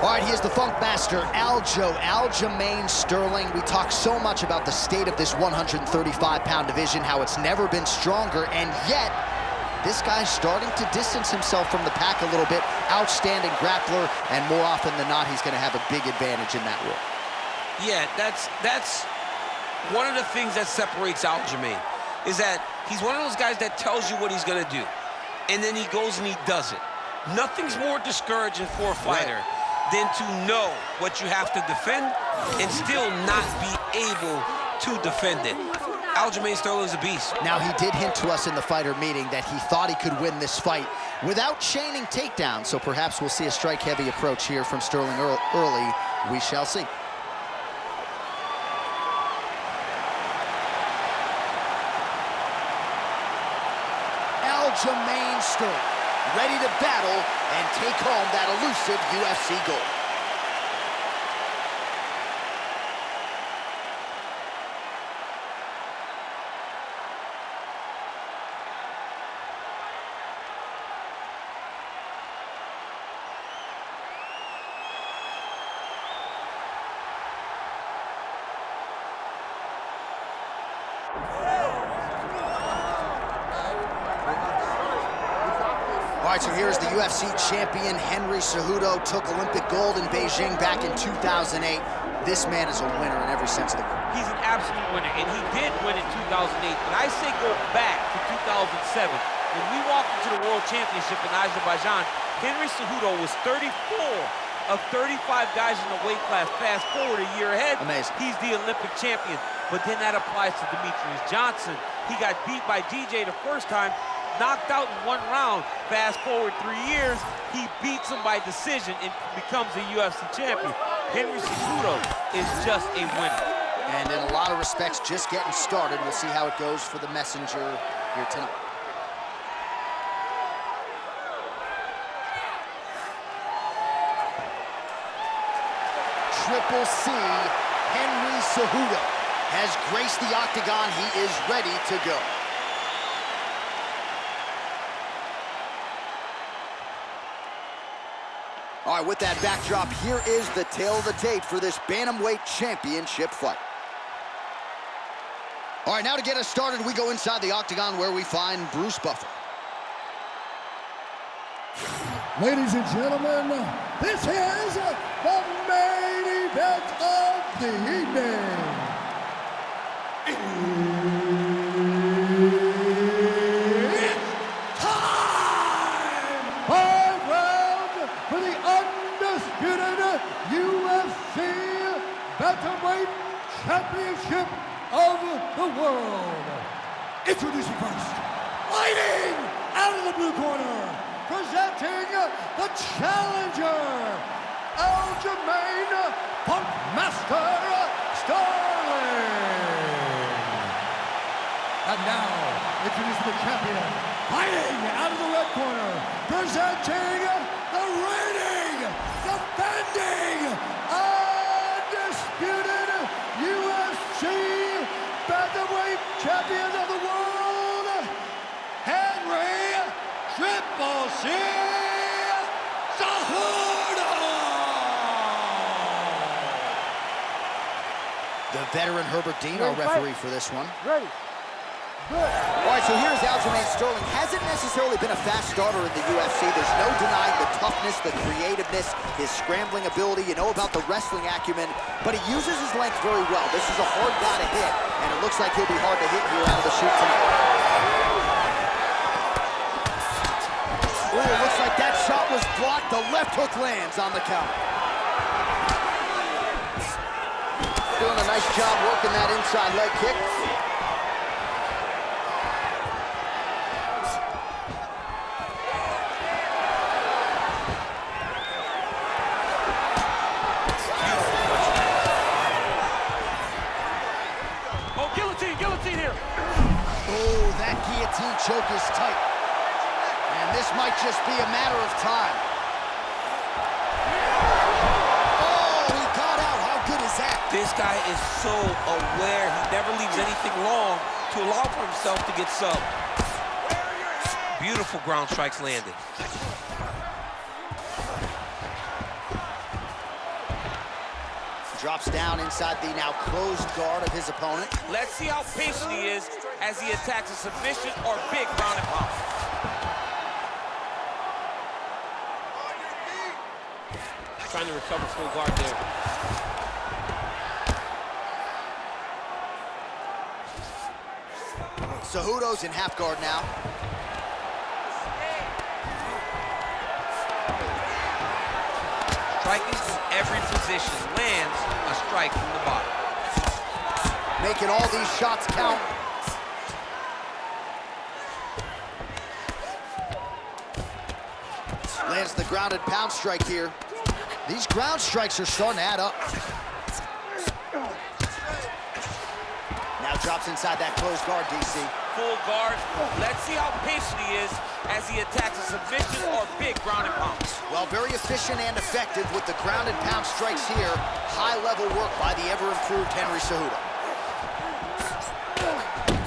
All right, he is the Funk Master, Aljamain Sterling. We talk so much about the state of this 135-pound division, how it's never been stronger, and yet this guy's starting to distance himself from the pack a little bit. Outstanding grappler, and more often than not, he's going to have a big advantage in that world. Yeah, that's one of the things that separates Aljamain, is that he's one of those guys that tells you what he's going to do, and then he goes and he does it. Nothing's more discouraging for a fighter than to know what you have to defend and still not be able to defend it. Aljamain Sterling is a beast. Now, he did hint to us in the fighter meeting that he thought he could win this fight without chaining takedowns, so perhaps we'll see a strike-heavy approach here from Sterling early. We shall see. Aljamain Sterling, ready to battle and take home that elusive UFC gold. All right, so here's the UFC champion, Henry Cejudo, took Olympic gold in Beijing back in 2008. This man is a winner in every sense of the word. He's an absolute winner, and he did win in 2008, but I say go back to 2007. When we walked into the World Championship in Azerbaijan, Henry Cejudo was 34 of 35 guys in the weight class. Fast forward a year ahead, amazing. He's the Olympic champion, but then that applies to Demetrius Johnson. He got beat by DJ the first time, knocked out in one round. Fast forward 3 years, he beats him by decision and becomes a UFC champion. Henry Cejudo is just a winner. And in a lot of respects, just getting started. We'll see how it goes for the messenger here tonight. Triple C, Henry Cejudo has graced the octagon. He is ready to go. All right, with that backdrop, here is the tale of the tape for this Bantamweight Championship fight. All right, now to get us started, we go inside the octagon where we find Bruce Buffer. Ladies and gentlemen, this is the main event of the evening. It's time! 5 rounds for the undisputed UFC Bantamweight Championship of the world. Introducing first, fighting out of the blue corner, presenting the challenger, Aljamain Funk Master Sterling. And now, introducing the champion, fighting out of the red corner, presenting the reigning, defending, undisputed UFC Bantamweight Champion of the world, Henry Triple C Cejudo! The veteran Herbert Dean, our referee for this one. Ready. Good. All right, so here's Aljamain Sterling. Hasn't necessarily been a fast starter in the UFC. There's no denying the toughness, the creativeness, his scrambling ability. You know about the wrestling acumen, but he uses his length very well. This is a hard guy to hit, and it looks like he'll be hard to hit here out of the chute tonight. Oh, it looks like that shot was blocked. The left hook lands on the count. Doing a nice job working that inside leg kick. Oh, guillotine here. Oh, that guillotine choke is tight. And this might just be a matter of time. Oh, he got out. How good is that? this guy is so aware. He never leaves anything long to allow for himself to get subbed. Beautiful ground strikes landed. Drops down inside the now closed guard of his opponent. Let's see how patient he is as he attacks a submission or big ground and pound. Trying to recover full guard there. Cejudo's in half guard now. Striking from every position, lands a strike from the bottom. Making all these shots count. Lands the grounded pound strike here. These ground strikes are starting to add up. Now drops inside that closed guard, DC. Full guard. Let's see how patient he is as he attacks a submission or big ground and pound. Well, very efficient and effective with the ground and pound strikes here. High-level work by the ever-improved Henry Cejudo.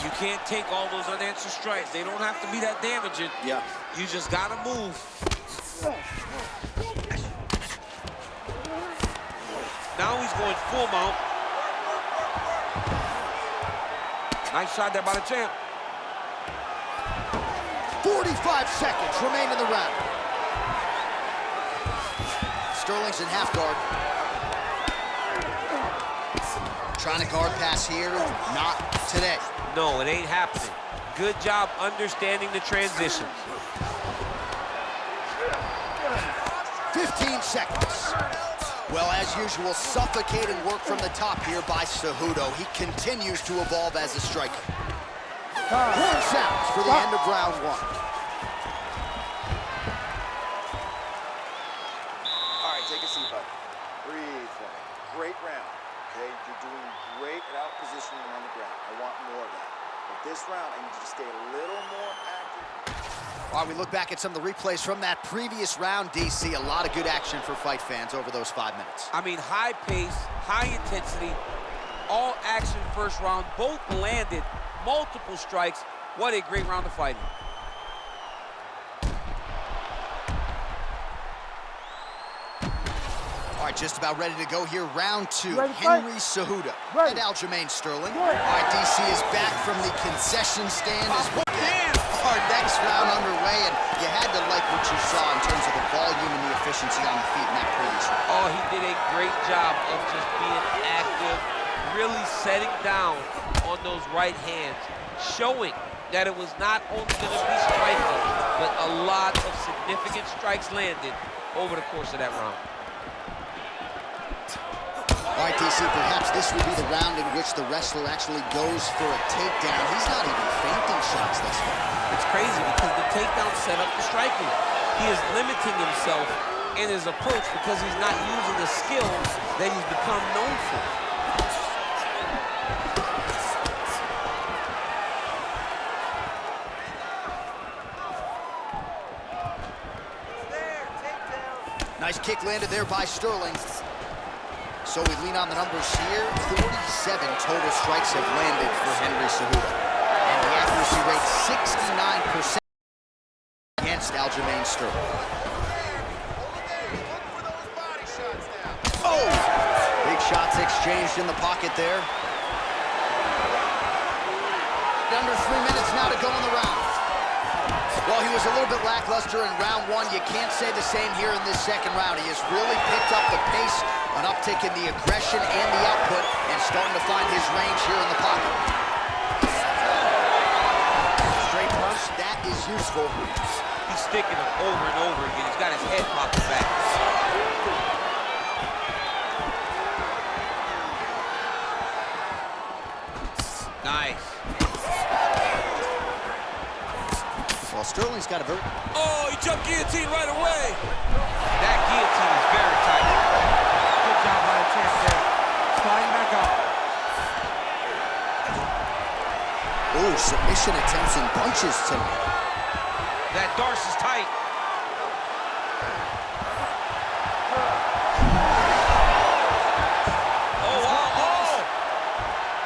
You can't take all those unanswered strikes. They don't have to be that damaging. Yeah. You just gotta move. Now he's going full mount. Nice shot there by the champ. 45 seconds remain in the round. Sterling's in half guard. Trying to guard pass here, not today. No, it ain't happening. Good job understanding the transitions. 15 seconds. Well, as usual, suffocating work from the top here by Cejudo. He continues to evolve as a striker. Horn sounds for the end of round one. All right, take a seat, bud. Breathe for me. Great round, okay? You're doing great at out-positioning on the ground. I want more of that. But this round, I need you to stay a little more active. While we look back at some of the replays from that previous round, DC, a lot of good action for fight fans over those 5 minutes. I mean, high pace, high intensity, all action first round. Both landed multiple strikes. What a great round of fighting. All right, just about ready to go here. Round two, Henry Cejudo and Aljamain Sterling. All right, DC is back from the concession stand as we get our next round underway, and you had to like what you saw in terms of the volume and the efficiency on the feet in that previous round. Oh, he did a great job of just being active, really setting down on those right hands, showing that it was not only going to be striking, but a lot of significant strikes landed over the course of that round. All right, DC, perhaps this will be the round in which the wrestler actually goes for a takedown. He's not even feinting shots thus far. It's crazy because the takedown set up the striking. He is limiting himself in his approach because he's not using the skills that he's become known for. Nice kick landed there by Sterling. So we lean on the numbers here. 47 total strikes have landed for Henry Cejudo. And the accuracy rate 69% against Aljamain Sterling. Oh! Big shots exchanged in the pocket there. Under 3 minutes now to go in the round. While he was a little bit lackluster in round one, you can't say the same here in this second round. He has really picked up the pace, an uptick in the aggression and the output, and starting to find his range here in the pocket. Straight punch, that is useful. He's sticking him over and over again. He's got his head popped back. Nice. Well, Sterling's got a very... Oh, he jumped guillotine right away. That guillotine is very tight. Good job by the champ there. Sliding back up. Oh, submission attempts and punches tonight. That Darce is tight. Oh, wow.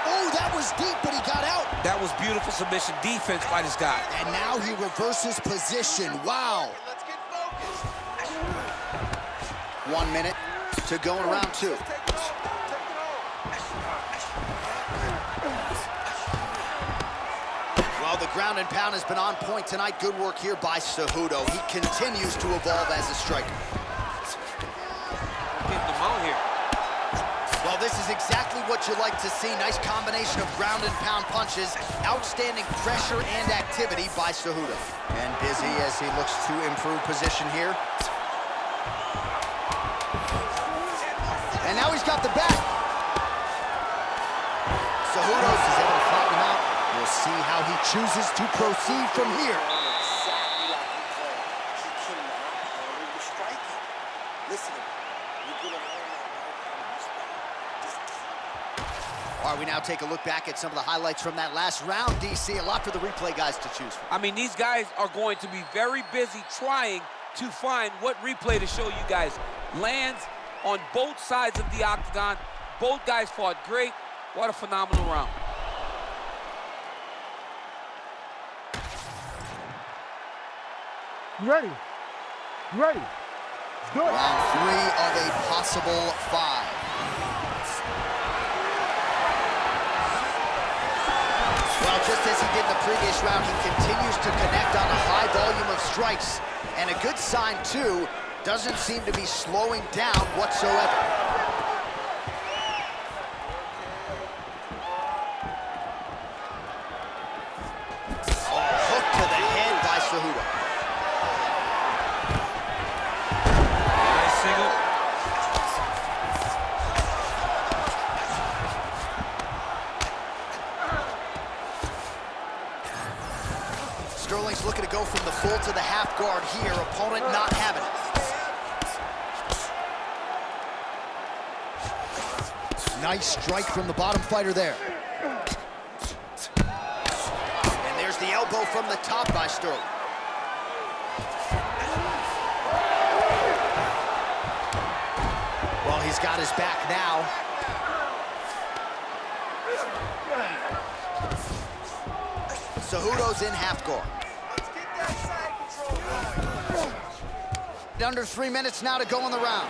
Oh, that was deep, but he got out. That was beautiful submission defense by this guy. And now he reverses position. Wow. Let's get focused. 1 minute to go in round two. the ground and pound has been on point tonight. Good work here by Cejudo. He continues to evolve as a striker. Getting them out here. Well, this is exactly what you like to see. Nice combination of ground and pound punches. Outstanding pressure and activity by Cejudo. And busy as he looks to improve position here. And now he's got the back. Cejudo is able to flatten him out. We'll see how he chooses to proceed from here. Exactly like he played. He cannot handle the striking. Listen to me. You're gonna learn that right now. Just keep. All right, we now take a look back at some of the highlights from that last round, DC. A lot for the replay guys to choose from. I mean, these guys are going to be very busy trying to find what replay to show you guys. Lands on both sides of the octagon. Both guys fought great. What a phenomenal round. You ready? You ready? Do it. Round 3 of a possible 5. Well, just as he did in the previous round, he continues to connect on a high volume of strikes. And a good sign, too, doesn't seem to be slowing down whatsoever. Oh, hook to the head by Cejudo. Nice single. Sterling's looking to go from the full to the half guard here. Opponent not having it. Nice strike from the bottom fighter there. And there's the elbow from the top by Sterling. Well, he's got his back now. Cejudo's in half guard. Under 3 minutes now to go in the round.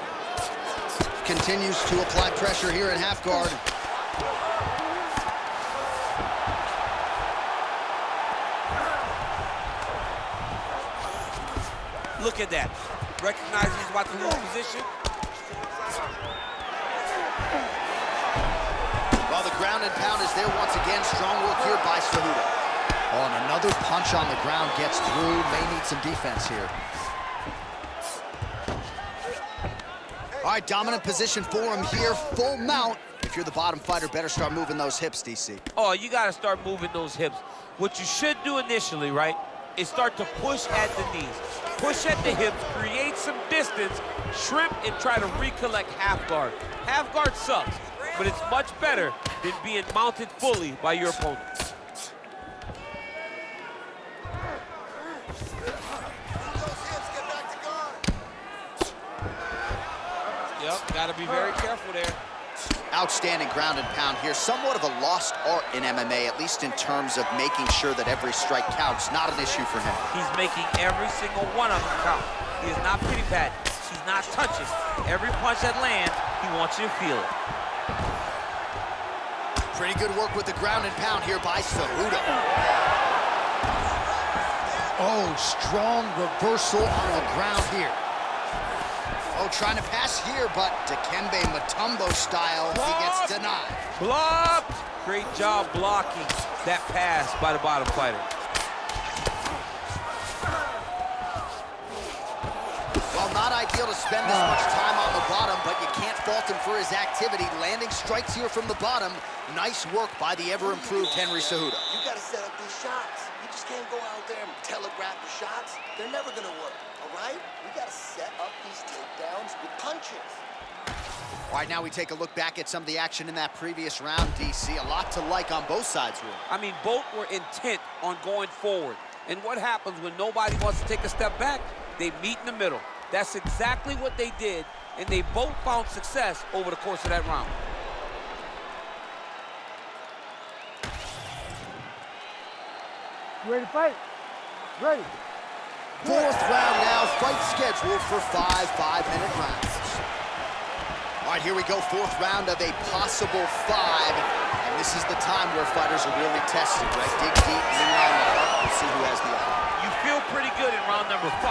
Continues to apply pressure here in half guard. Look at that. Recognizes he's about to lose position. Well, the ground and pound is there once again. Strong work here by Cejudo. Oh, and another punch on the ground gets through. May need some defense here. All right, dominant position for him here. Full mount. If you're the bottom fighter, better start moving those hips, DC. Oh, you got to start moving those hips. What you should do initially, right, is start to push at the knees. Push at the hips, create some distance, shrimp, and try to recollect half guard. Half guard sucks, but it's much better than being mounted fully by your opponent. Yep, got to be very careful there. Outstanding ground and pound here. Somewhat of a lost art in MMA, at least in terms of making sure that every strike counts. Not an issue for him. He's making every single one of them count. He is not pity-patting. He's not touching. Every punch that lands, he wants you to feel it. Pretty good work with the ground and pound here by Cejudo. Oh, strong reversal on the ground here. Oh, trying to pass here, but Dikembe Mutombo style, he gets denied. Blocked! Great job blocking that pass by the bottom fighter. Well, not ideal to spend this much time on the bottom, but you can't fault him for his activity. Landing strikes here from the bottom. Nice work by the ever-improved Henry Cejudo. You gotta set up these shots. You just can't go out there and telegraph the shots. They're never gonna work, all right? You gotta set up these takedowns with punches. All right, now we take a look back at some of the action in that previous round, DC. A lot to like on both sides, really. I mean, both were intent on going forward. And what happens when nobody wants to take a step back? They meet in the middle. That's exactly what they did, and they both found success over the course of that round. You ready to fight? Ready. Fourth round now, fight scheduled for 5 5-minute rounds. All right, here we go, fourth round of a possible 5. And this is the time where fighters are really tested, right? Dig deep, lean on the heart. see who has the upper. You feel pretty good in round number 5.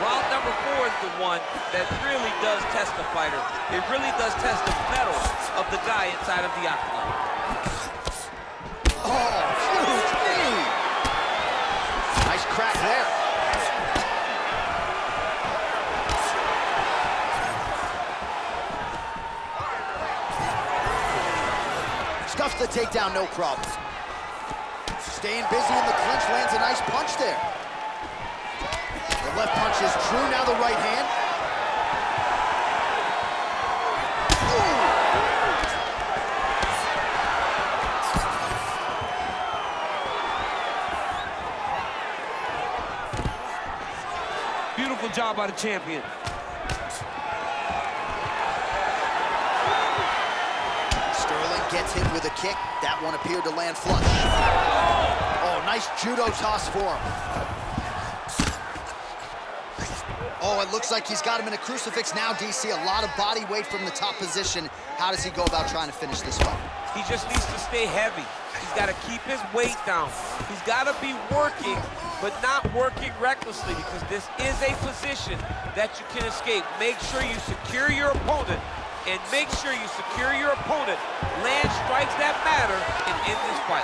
Round number 4 is the one that really does test the fighter. It really does test the mettle of the guy inside of the octagon. Oh, huge knee! Nice crack there. Stuffs the takedown, no problem. Staying busy in the clinch, lands a nice punch there. The left punch is true, now the right hand. Ooh. Beautiful job by the champion. Gets hit with a kick. That one appeared to land flush. Oh, nice judo toss for him. Oh, it looks like he's got him in a crucifix now, DC. A lot of body weight from the top position. How does he go about trying to finish this fight? He just needs to stay heavy. He's got to keep his weight down. He's got to be working, but not working recklessly, because this is a position that you can escape. Make sure you secure your opponent, and make sure you secure your opponent, land strikes that matter, and end this fight.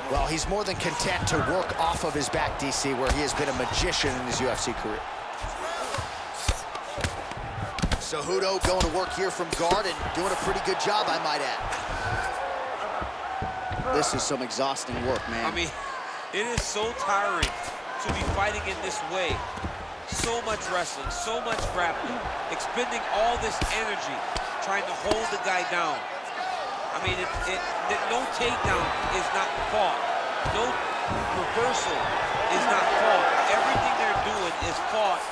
Well, he's more than content to work off of his back, DC, where he has been a magician in his UFC career. Cejudo going to work here from guard and doing a pretty good job, I might add. This is some exhausting work, man. I mean, it is so tiring to be fighting in this way. So much wrestling, so much grappling, expending all this energy trying to hold the guy down. I mean, no takedown is not fought. No reversal is not fought. Everything they're doing is fought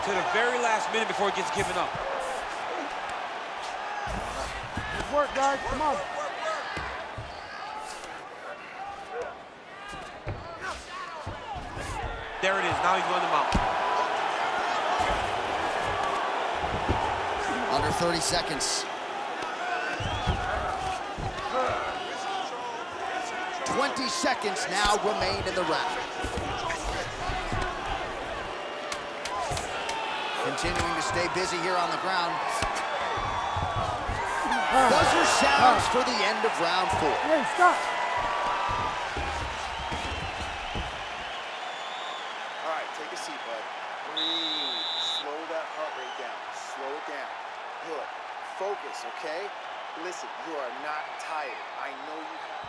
to the very last minute before it gets given up. Good work, guys. Come on. There it is. Now he's going to mount. Under 30 seconds. 20 seconds now remain in the round. Continuing to stay busy here on the ground. Buzzer sounds for the end of round 4. Hey, stop. All right, take a seat, bud. Breathe. Slow that heart rate down. Slow it down. Good. Focus, okay? Listen, you are not tired. I know you have.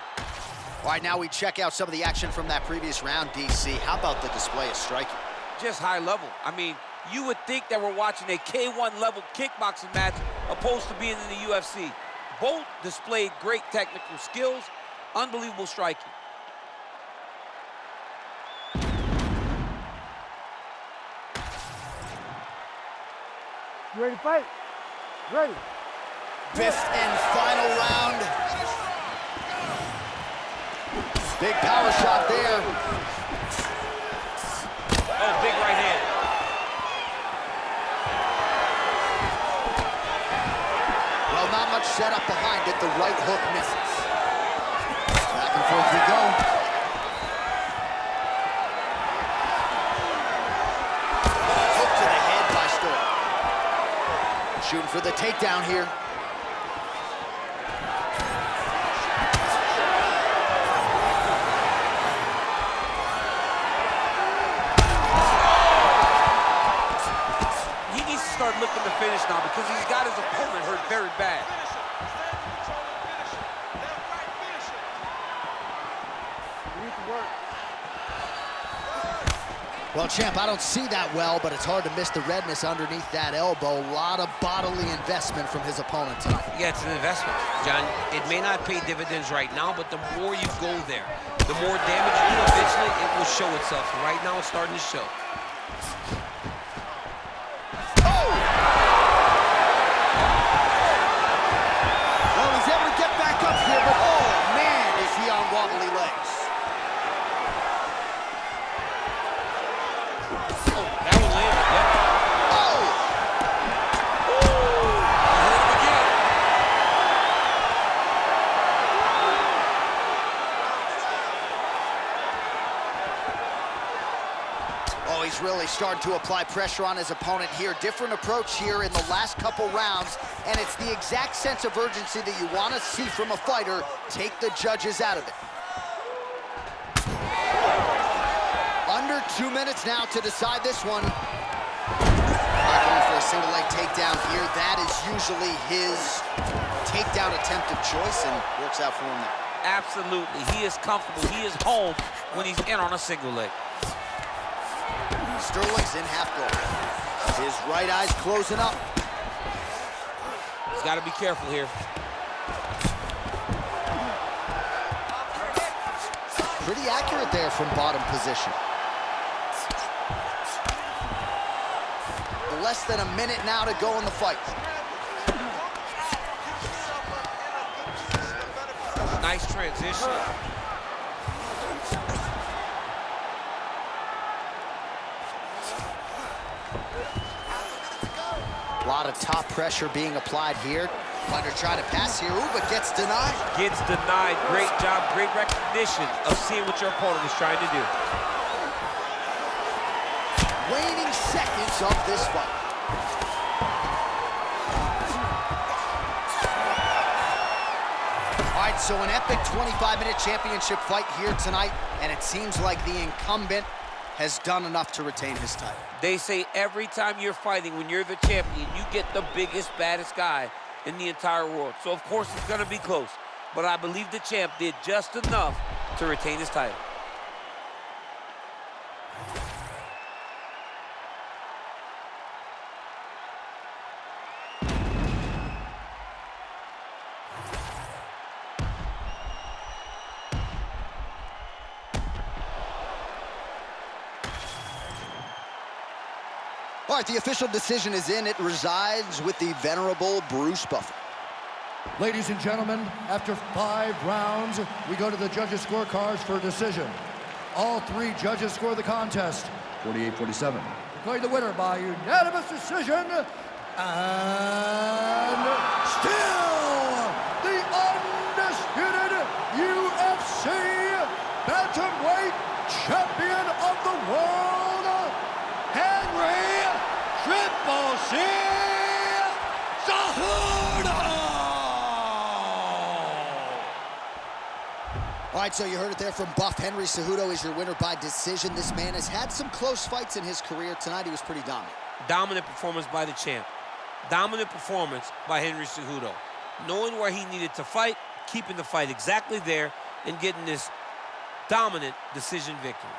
All right, now we check out some of the action from that previous round, DC. How about the display of striking? Just high level. I mean, you would think that we're watching a K1 level kickboxing match opposed to being in the UFC. Both displayed great technical skills, unbelievable striking. You ready to fight? Ready. Fifth and final round. Big power shot there. Oh, big right hand. Well, not much setup behind it. The right hook misses. Back and forth we go. Hook to the head by Storm. Shooting for the takedown here. Start looking to finish now because he's got his opponent hurt very bad. You need to work. Well, champ, I don't see that well, but it's hard to miss the redness underneath that elbow. A lot of bodily investment from his opponent tonight. Yeah, it's an investment, John. It may not pay dividends right now, but the more you go there, the more damage you do, eventually it will show itself. Right now, it's starting to show. starting to apply pressure on his opponent here. Different approach here in the last couple rounds, and it's the exact sense of urgency that you want to see from a fighter. Take the judges out of it. Under 2 minutes now to decide this one. Going for a single leg takedown here. That is usually his takedown attempt of choice, and works out for him there. Absolutely. He is comfortable. He is home when he's in on a single leg. Sterling's in half guard. His right eye's closing up. He's got to be careful here. Pretty accurate there from bottom position. Less than a minute now to go in the fight. Nice transition. A lot of top pressure being applied here. Fighter trying to pass here, ooh, but gets denied. Gets denied. Great job, great recognition of seeing what your opponent was trying to do. Waning seconds of this fight. All right, so an epic 25-minute championship fight here tonight, and it seems like the incumbent has done enough to retain his title. They say every time you're fighting, when you're the champion, you get the biggest, baddest guy in the entire world. So, of course, it's going to be close. But I believe the champ did just enough to retain his title. All right, the official decision is in. It resides with the venerable Bruce Buffer. Ladies and gentlemen, after 5 rounds, we go to the judges' scorecards for a decision. All 3 judges score the contest, 48-47. Declaring the winner by unanimous decision, and still the undisputed UFC bantamweight champion of the world, Henry Triple C Cejudo! All right, so you heard it there from Buff. Henry Cejudo is your winner by decision. This man has had some close fights in his career. Tonight, he was pretty dominant. Dominant performance by the champ. Dominant performance by Henry Cejudo. Knowing where he needed to fight, keeping the fight exactly there, and getting this dominant decision victory.